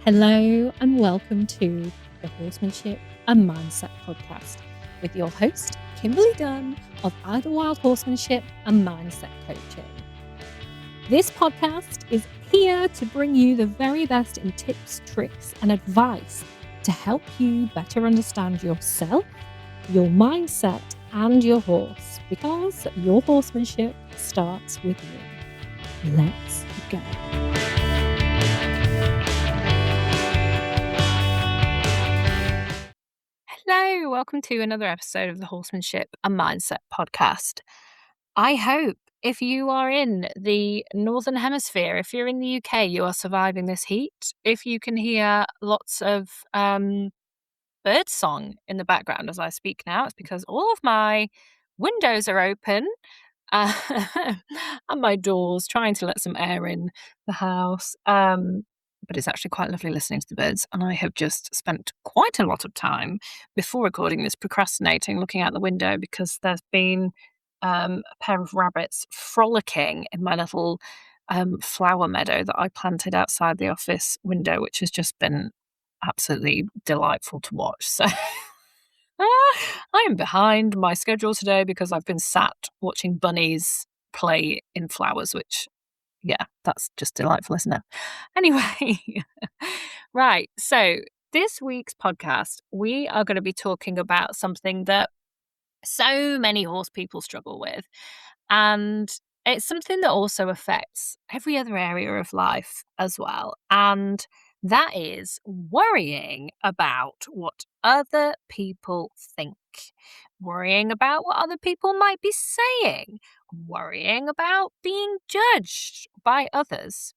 Hello and welcome to the Horsemanship and Mindset podcast with your host, Kimberly Dunn of Idlewild Horsemanship and Mindset Coaching. This podcast is here to bring you the very best in tips, tricks, and advice to help you better understand yourself, your mindset, and your horse, because your horsemanship starts with you. Let's go. Hello, welcome to another episode of the Horsemanship and Mindset podcast. I hope if you are in the Northern Hemisphere, if you're in the UK, you are surviving this heat. If you can hear lots of bird song in the background as I speak now, it's because all of my windows are open and my doors, trying to let some air in the house. But it's actually quite lovely listening to the birds. And I have just spent quite a lot of time before recording this procrastinating, looking out the window because there's been a pair of rabbits frolicking in my little flower meadow that I planted outside the office window, which has just been absolutely delightful to watch. So I am behind my schedule today because I've been sat watching bunnies play in flowers, which, yeah, that's just delightful, isn't it? Anyway, right. So this week's podcast, we are going to be talking about something that so many horse people struggle with. And it's something that also affects every other area of life as well. And that is worrying about what other people think, worrying about what other people might be saying, worrying about being judged by others.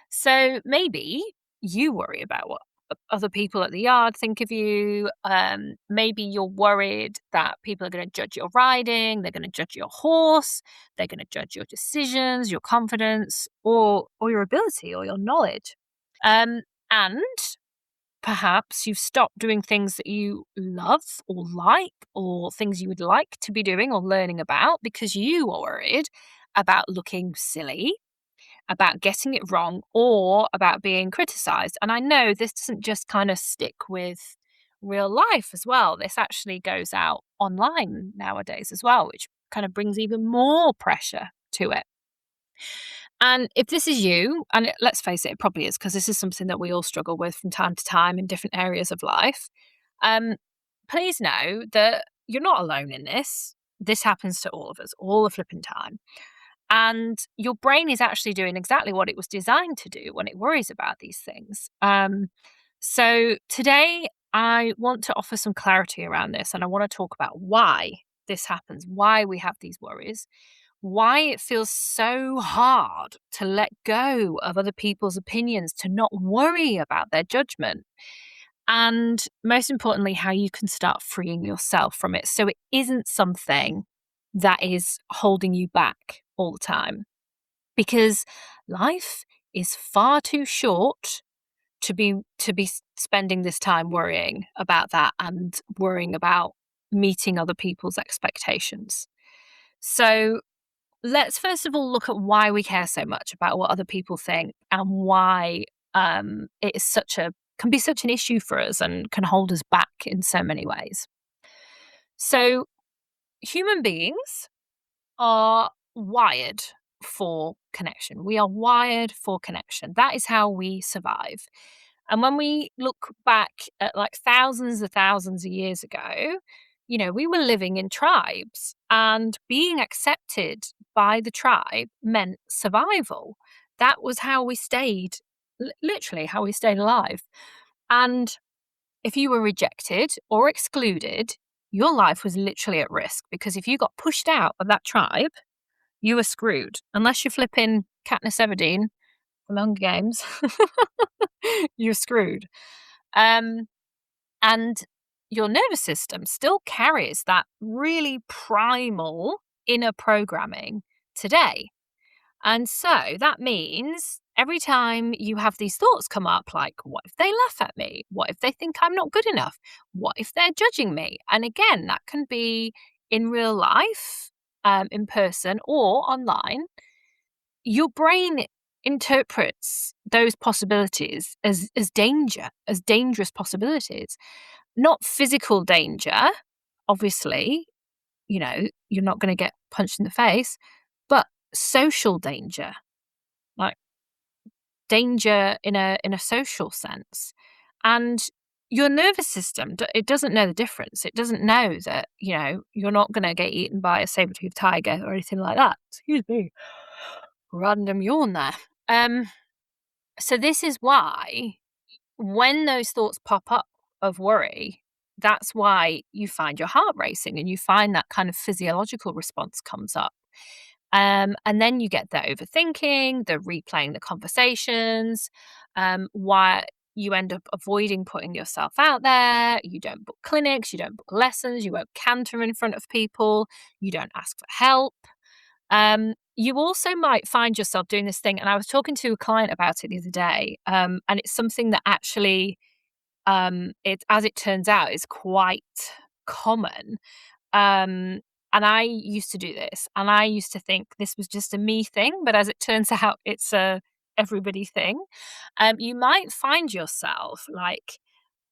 So maybe you worry about what other people at the yard think of you. Maybe you're worried that people are going to judge your riding, they're going to judge your horse, they're going to judge your decisions, your confidence, or your ability or your knowledge. And perhaps you've stopped doing things that you love or like, or things you would like to be doing or learning about because you are worried about looking silly, about getting it wrong, or about being criticized. And I know this doesn't just kind of stick with real life as well. This actually goes out online nowadays as well, which kind of brings even more pressure to it. And if this is you, and let's face it probably is, because this is something that we all struggle with from time to time in different areas of life, please know that you're not alone in this. This happens to all of us all the flipping time. And your brain is actually doing exactly what it was designed to do when it worries about these things. So today, I want to offer some clarity around this, and I want to talk about why this happens, why we have these worries, why it feels so hard to let go of other people's opinions, to not worry about their judgment, and most importantly, how you can start freeing yourself from it so it isn't something that is holding you back all the time. Because life is far too short to be spending this time worrying about that and worrying about meeting other people's expectations. So let's first of all look at why we care so much about what other people think and why it is can be such an issue for us and can hold us back in so many ways. So human beings are wired for connection. We are wired for connection. That is how we survive. And when we look back at like thousands of years ago, we were living in tribes, and being accepted by the tribe meant survival. That was how we stayed, literally how we stayed alive. And if you were rejected or excluded, your life was literally at risk, because if you got pushed out of that tribe, you were screwed. Unless you're flipping Katniss Everdeen from Hunger Games, you're screwed. And your nervous system still carries that really primal inner programming today. And so that means every time you have these thoughts come up, like, what if they laugh at me? What if they think I'm not good enough? What if they're judging me? And again, that can be in real life, in person, or online. Your brain interprets those possibilities as danger, as dangerous possibilities. Not physical danger, obviously, you're not going to get punched in the face, but social danger, like danger in a social sense. And your nervous system, it doesn't know the difference. It doesn't know that, you're not going to get eaten by a saber-toothed tiger or anything like that. Excuse me. Random yawn there. Um, so this is why when those thoughts pop up of worry, that's why you find your heart racing and you find that kind of physiological response comes up. And then you get the overthinking, the replaying the conversations, why you end up avoiding putting yourself out there. You don't book clinics, you don't book lessons, you won't canter in front of people, you don't ask for help. You also might find yourself doing this thing, and I was talking to a client about it the other day, and it's something that actually, as it turns out, is quite common. Um, and I used to do this, and I used to think this was just a me thing, but as it turns out, it's a everybody thing. You might find yourself like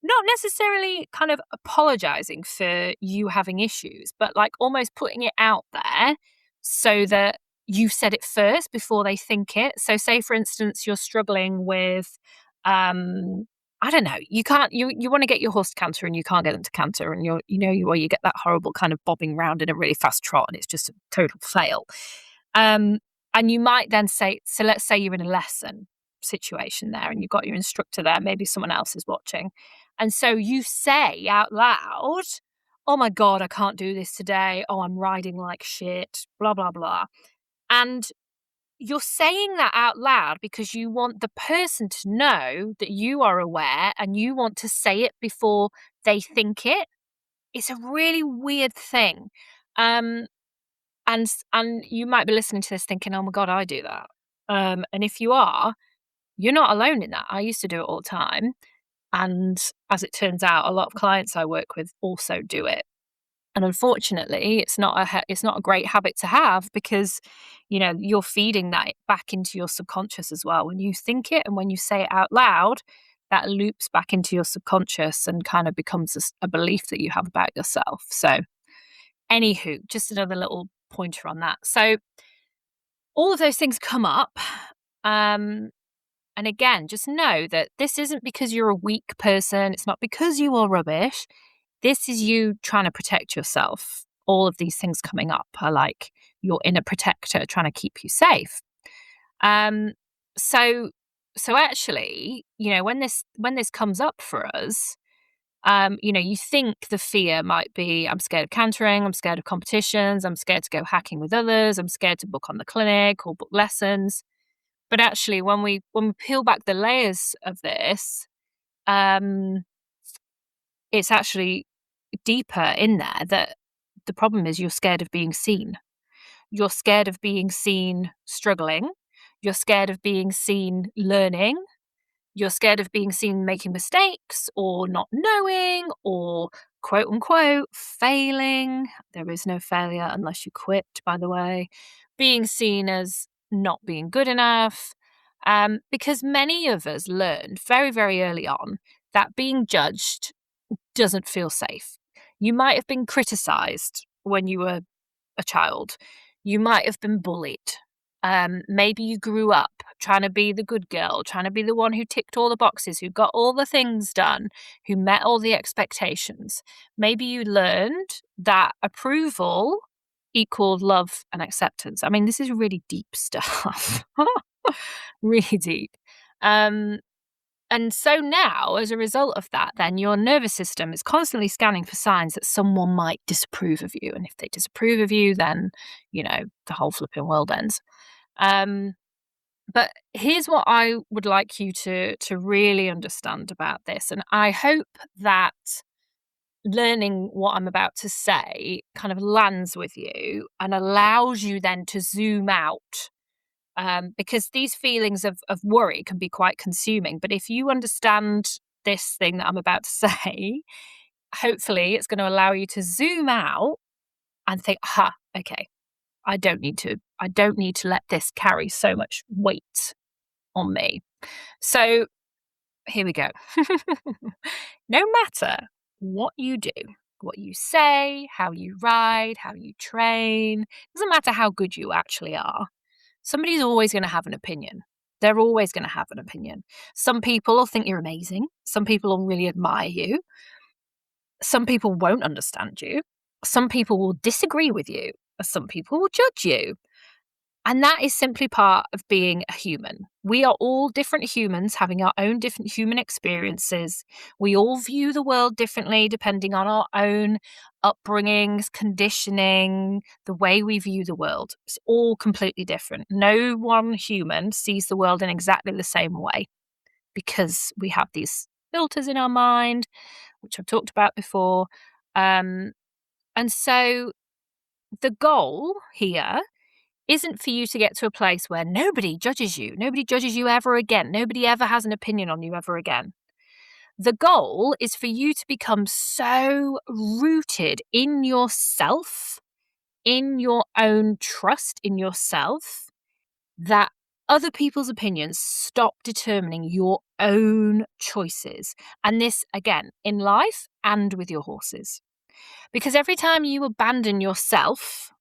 not necessarily kind of apologizing for you having issues, but like almost putting it out there so that you said it first before they think it. So say for instance you're struggling with I don't know, you want to get your horse to canter and you can't get them to canter and you get that horrible kind of bobbing round in a really fast trot and it's just a total fail. Um and you might then say, so let's say you're in a lesson situation there and you've got your instructor there, maybe someone else is watching. And so you say out loud, "Oh my God, I can't do this today. Oh, I'm riding like shit, blah, blah, blah." And you're saying that out loud because you want the person to know that you are aware and you want to say it before they think it. It's a really weird thing. Um, and you might be listening to this thinking, "Oh my God, I do that." And if you are, you're not alone in that. I used to do it all the time. And as it turns out, a lot of clients I work with also do it. And unfortunately, it's not a great habit to have because, you're feeding that back into your subconscious as well. When you think it and when you say it out loud, that loops back into your subconscious and kind of becomes a belief that you have about yourself. So, anywho, just another little pointer on that. So, all of those things come up. Um, And again, just know that this isn't because you're a weak person. It's not because you are rubbish. This is you trying to protect yourself. All of these things coming up are like your inner protector trying to keep you safe. Um, so so actually, when this comes up for us, you think the fear might be I'm scared of cantering, I'm scared of competitions, I'm scared to go hacking with others, I'm scared to book on the clinic or book lessons. But actually, when we peel back the layers of this, um, it's actually deeper in there that the problem is you're scared of being seen. You're scared of being seen struggling. You're scared of being seen learning. You're scared of being seen making mistakes or not knowing or quote unquote failing. There is no failure unless you quit, by the way. Being seen as not being good enough. Because many of us learned very, very early on that being judged doesn't feel safe. You might have been criticized when you were a child. You might have been bullied. Maybe you grew up trying to be the good girl, trying to be the one who ticked all the boxes, who got all the things done, who met all the expectations. Maybe you learned that approval equaled love and acceptance. I mean, this is really deep stuff. Really deep. Um, and so now, as a result of that, then your nervous system is constantly scanning for signs that someone might disapprove of you. And if they disapprove of you, then, the whole flipping world ends. Um, but here's what I would like you to really understand about this. And I hope that learning what I'm about to say kind of lands with you and allows you then to zoom out, because these feelings of worry can be quite consuming. But if you understand this thing that I'm about to say, hopefully it's going to allow you to zoom out and think, okay, I don't need to let this carry so much weight on me. So here we go. No matter what you do, what you say, how you ride, how you train, doesn't matter how good you actually are, somebody's always going to have an opinion. They're always going to have an opinion. Some people will think you're amazing. Some people will really admire you. Some people won't understand you. Some people will disagree with you. Some people will judge you. And that is simply part of being a human. We are all different humans having our own different human experiences. We all view the world differently depending on our own upbringings, conditioning, the way we view the world. It's all completely different. No one human sees the world in exactly the same way because we have these filters in our mind, which I've talked about before. And so the goal here isn't for you to get to a place where nobody judges you ever again. Nobody ever has an opinion on you ever again. The goal is for you to become so rooted in yourself, in your own trust in yourself, that other people's opinions stop determining your own choices. And this, again, in life and with your horses. Because every time you abandon yourself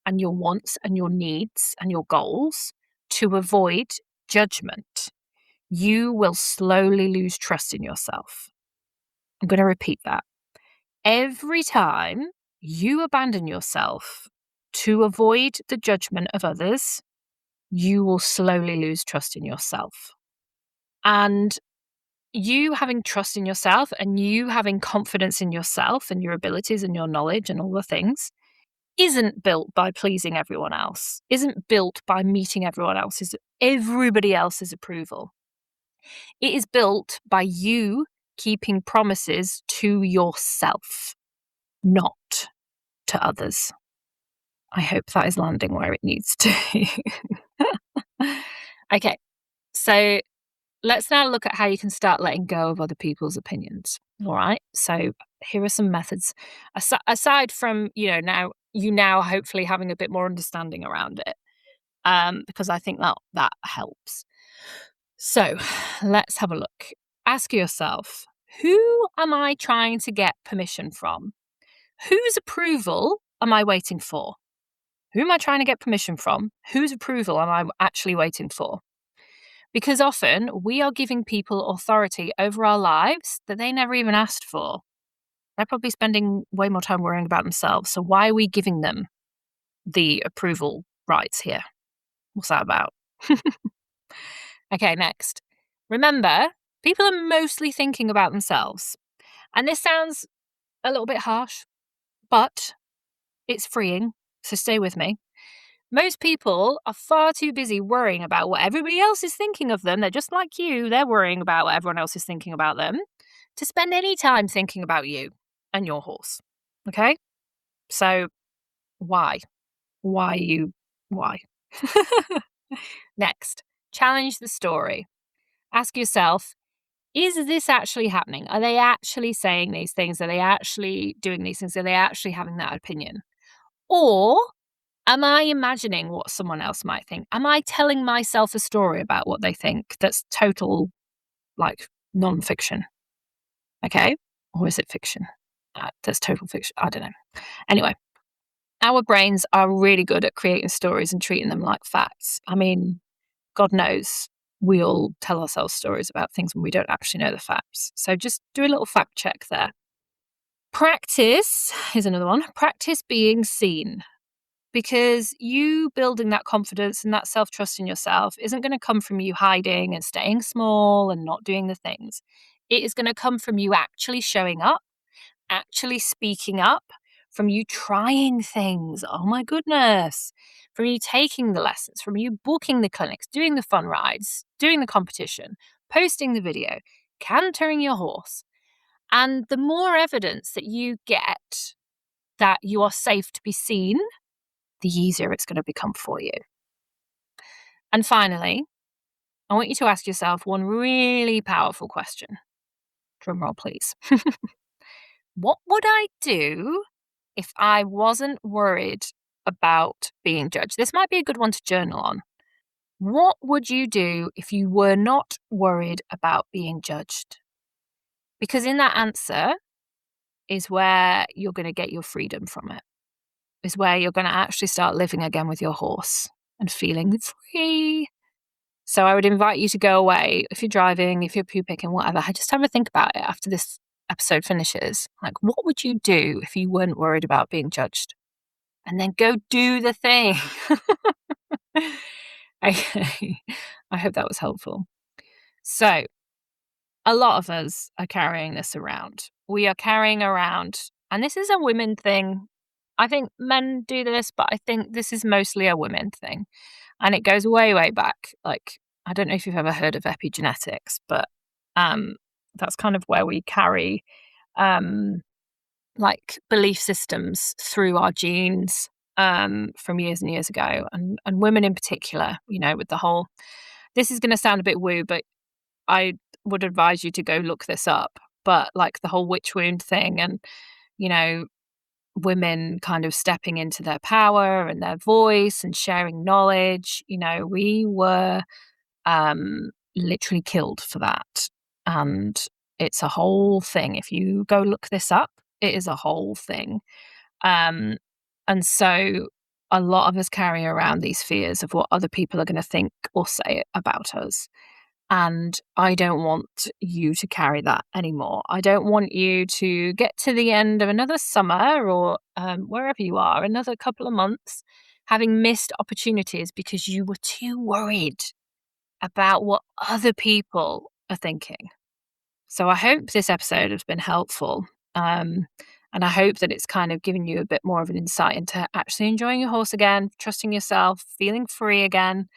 and your wants and your needs and your goals to avoid judgment, you will slowly lose trust in yourself. I'm going to repeat that. Every time you abandon yourself to avoid the judgment of others, you will slowly lose trust in yourself. And you having trust in yourself and you having confidence in yourself and your abilities and your knowledge and all the things isn't built by pleasing everyone else, isn't built by meeting everybody else's approval. It is built by you keeping promises to yourself, not to others. I hope that is landing where it needs to. Okay, so let's now look at how you can start letting go of other people's opinions. All right, so here are some methods. Aside from, now hopefully having a bit more understanding around it, because I think that helps. So let's have a look. Ask yourself, who am I trying to get permission from? Whose approval am I waiting for? Who am I trying to get permission from? Whose approval am I actually waiting for? Because often we are giving people authority over our lives that they never even asked for. They're probably spending way more time worrying about themselves. So why are we giving them the approval rights here? What's that about? Okay, next. Remember, people are mostly thinking about themselves. And this sounds a little bit harsh, but it's freeing. So stay with me. Most people are far too busy worrying about what everybody else is thinking of them. They're just like you. They're worrying about what everyone else is thinking about them to spend any time thinking about you and your horse. Okay? So why? Why? Next, challenge the story. Ask yourself, is this actually happening? Are they actually saying these things? Are they actually doing these things? Are they actually having that opinion? Or am I imagining what someone else might think? Am I telling myself a story about what they think that's total, non-fiction? Okay? Or is it fiction? That's total fiction. I don't know. Anyway, our brains are really good at creating stories and treating them like facts. I mean, God knows we all tell ourselves stories about things when we don't actually know the facts. So just do a little fact check there. Practice is another one. Practice being seen. Because you building that confidence and that self-trust in yourself isn't going to come from you hiding and staying small and not doing the things. It is going to come from you actually showing up, actually speaking up, from you trying things. Oh my goodness. From you taking the lessons, from you booking the clinics, doing the fun rides, doing the competition, posting the video, cantering your horse. And the more evidence that you get that you are safe to be seen, the easier it's going to become for you. And finally, I want you to ask yourself one really powerful question. Drum roll, please. What would I do if I wasn't worried about being judged? This might be a good one to journal on. What would you do if you were not worried about being judged? Because in that answer is where you're going to get your freedom from it, is where you're going to actually start living again with your horse and feeling free. So I would invite you to go away if you're driving, if you're poo picking, whatever. Just have a think about it after this episode finishes. Like, what would you do if you weren't worried about being judged? And then go do the thing. Okay. I hope that was helpful. So, a lot of us are carrying this around. We are carrying around, and this is a women thing. I think men do this, but I think this is mostly a women thing. And it goes way, way back. Like, I don't know if you've ever heard of epigenetics, but that's kind of where we carry um, like belief systems through our genes from years and years ago. And women in particular, with the whole, this is going to sound a bit woo, but I would advise you to go look this up. But like the whole witch wound thing and, you know, women kind of stepping into their power and their voice and sharing knowledge, we were literally killed for that. And it's a whole thing. If you go look this up, it is a whole thing. Um, and so a lot of us carry around these fears of what other people are going to think or say about us. And I don't want you to carry that anymore. I don't want you to get to the end of another summer or wherever you are, another couple of months, having missed opportunities because you were too worried about what other people are thinking. So I hope this episode has been helpful. And I hope that it's kind of given you a bit more of an insight into actually enjoying your horse again, trusting yourself, feeling free again.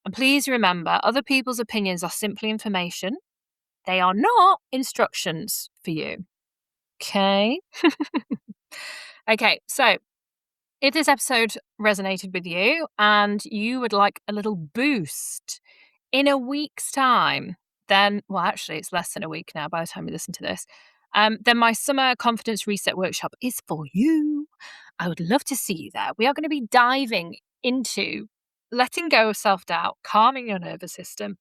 And please remember, other people's opinions are simply information. They are not instructions for you. Okay? Okay, so if this episode resonated with you and you would like a little boost in a week's time, then, well, actually, it's less than a week now by the time you listen to this, then my summer confidence reset workshop is for you. I would love to see you there. We are going to be diving into letting go of self doubt, calming your nervous system,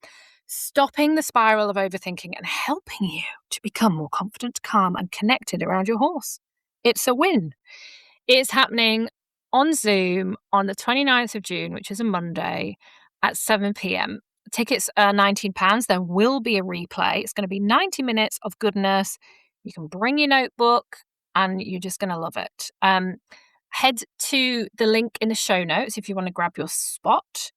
stopping the spiral of overthinking, and helping you to become more confident, calm, and connected around your horse. It's a win. It's happening on Zoom on the 29th of June, which is a Monday at 7 p.m. Tickets are £19. There will be a replay. It's going to be 90 minutes of goodness. You can bring your notebook and you're just going to love it. Head to the link in the show notes if you want to grab your spot.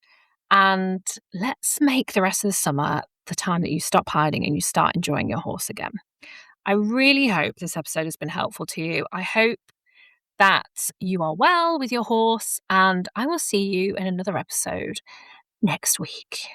And let's make the rest of the summer the time that you stop hiding and you start enjoying your horse again. I really hope this episode has been helpful to you. I hope that you are well with your horse, and I will see you in another episode next week.